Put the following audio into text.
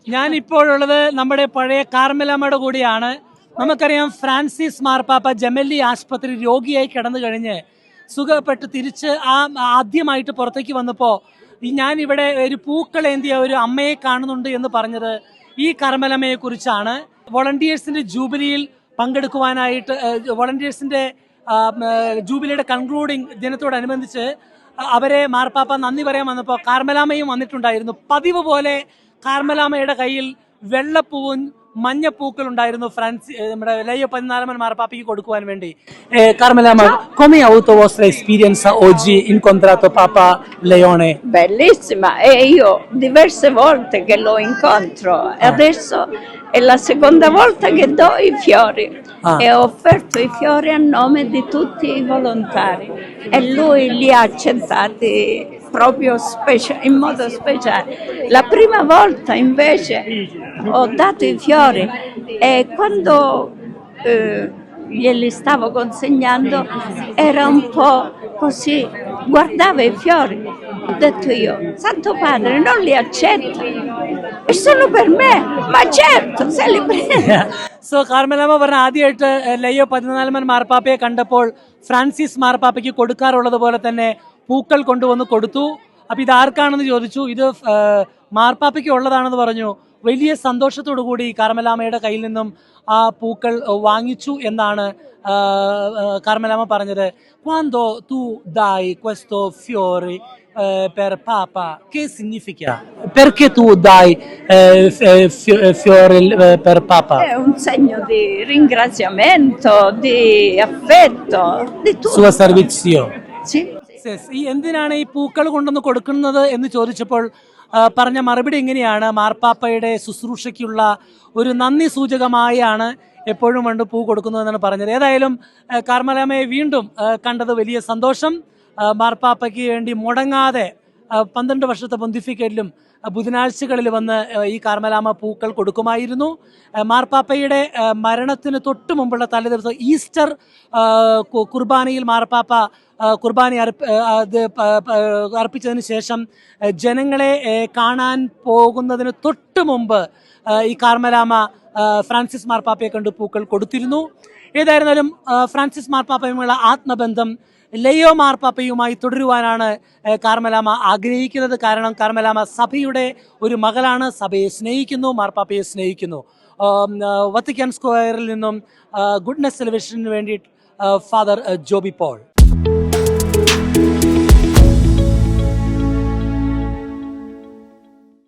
ഞാൻ ഇപ്പോഴുള്ളത് നമ്മുടെ പഴയ കാർമലമ്മയുടെ കൂടിയാണ്. നമുക്കറിയാം ഫ്രാൻസിസ് മാർപ്പാപ്പ ജെമല്ലി ആശുപത്രി രോഗിയായി കിടന്നു കഴിഞ്ഞ് സുഖപ്പെട്ട് തിരിച്ച് ആദ്യമായിട്ട് പുറത്തേക്ക് വന്നപ്പോൾ ഞാൻ ഇവിടെ ഒരു പൂക്കളേന്തിയ ഒരു അമ്മയെ കാണുന്നുണ്ട് എന്ന് പറഞ്ഞത് ഈ കർമ്മലമ്മയെ കുറിച്ചാണ്. വോളണ്ടിയേഴ്സിന്റെ ജൂബിലിയിൽ പങ്കെടുക്കുവാനായിട്ട് വോളണ്ടിയേഴ്സിന്റെ ജൂബിലിയുടെ കൺക്ലൂഡിംഗ് ദിനത്തോടനുബന്ധിച്ച് അവരെ മാർപ്പാപ്പ നന്ദി പറയാൻ വന്നപ്പോൾ കാർമലാമയും വന്നിട്ടുണ്ടായിരുന്നു. പതിവ് പോലെ കാർമലാമയുടെ കയ്യിൽ വെള്ളപ്പൂവും മഞ്ഞപ്പൂക്കൾ ഉണ്ടായിരുന്നു നമ്മുടെ ലയോ 14 Marpapi കൊടുക്കുവാൻ വേണ്ടി. Carmelama, come ha avuto vostra esperienza oggi incontrato Papa Leone? Bellissima, e io diverse volte che lo incontro e adesso è la seconda volta che do i fiori e ho offerto i fiori a nome di tutti i volontari e lui li ha accettati proprio in modo speciale. La prima volta invece ho dato i fiori e quando glieli stavo consegnando era un po' così, guardava i fiori. Ho detto io, Santo Padre, non li accetta e sono per me, ma certo se li prende. So കാർമലാമ പറഞ്ഞ ആദ്യമായിട്ട് ലയോ 14 മാർപ്പാപ്പയെ കണ്ടപ്പോൾ Francis മാർപ്പാപ്പയ്ക്ക് കൊടുക്കാറുള്ളത് പോലെ തന്നെ പൂക്കൾ കൊണ്ടുവന്ന് കൊടുത്തു. അപ്പം ഇതാർക്കാണെന്ന് ചോദിച്ചു. ഇത് മാർപ്പാപ്പയ്ക്ക് ഉള്ളതാണെന്ന് പറഞ്ഞു. വലിയ സന്തോഷത്തോടു കൂടി കാർമലാമയുടെ കയ്യിൽ നിന്നും ആ പൂക്കൾ വാങ്ങിച്ചു എന്നാണ് കാർമലാമ പറഞ്ഞത്. Quando tu dai questo fiore per Papa, che significa? Perché tu dai fiori per Papa? È un segno di ringraziamento, di affetto, di tutto. Suo servizio. Sì. ഈ എന്തിനാണ് ഈ പൂക്കൾ കൊണ്ടുവന്ന് കൊടുക്കുന്നത് എന്ന് ചോദിച്ചപ്പോൾ പറഞ്ഞ മറുപടി ഇങ്ങനെയാണ്: മാർപ്പാപ്പയുടെ ശുശ്രൂഷയ്ക്കുള്ള ഒരു നന്ദി സൂചകമായാണ് എപ്പോഴും കൊണ്ട് പൂ കൊടുക്കുന്നതെന്നാണ് പറഞ്ഞത്. ഏതായാലും കാർമലാമയെ വീണ്ടും കണ്ടത് വലിയ സന്തോഷം. മാർപ്പാപ്പയ്ക്ക് വേണ്ടി മുടങ്ങാതെ 12 വർഷത്തെ പൊന്തിഫിക്കറ്റിലും ബുധനാഴ്ചകളിൽ വന്ന് ഈ കാർമലാമ പൂക്കൾ കൊടുക്കുമായിരുന്നു. മാർപ്പാപ്പയുടെ മരണത്തിന് തൊട്ട് മുമ്പുള്ള തലേദിവസം ഈസ്റ്റർ കുർബാനയിൽ മാർപ്പാപ്പ കുർബാന അർപ്പിച്ചതിന് ശേഷം ജനങ്ങളെ കാണാൻ പോകുന്നതിന് തൊട്ട് മുമ്പ് ഈ കാർമലാമ ഫ്രാൻസിസ് മാർപ്പാപ്പയെ കണ്ട് പൂക്കൾ കൊടുത്തിരുന്നു. ഏതായിരുന്നാലും ഫ്രാൻസിസ് മാർപ്പാപ്പയുമായുള്ള ആത്മബന്ധം ലയോ മാർപ്പാപ്പയുമായി തുടരുവാനാണ് കാർമലാമ ആഗ്രഹിക്കുന്നത്. കാരണം കാർമലാമ സഭയുടെ ഒരു മകളാണ്, സഭയെ സ്നേഹിക്കുന്നു, മാർപ്പാപ്പയെ സ്നേഹിക്കുന്നു. വത്തിക്കാൻ സ്ക്വയറിൽ നിന്നും ഗുഡ്നെസ് ടെലിവിഷന് വേണ്ടി ഫാദർ ജോബി പോൾ.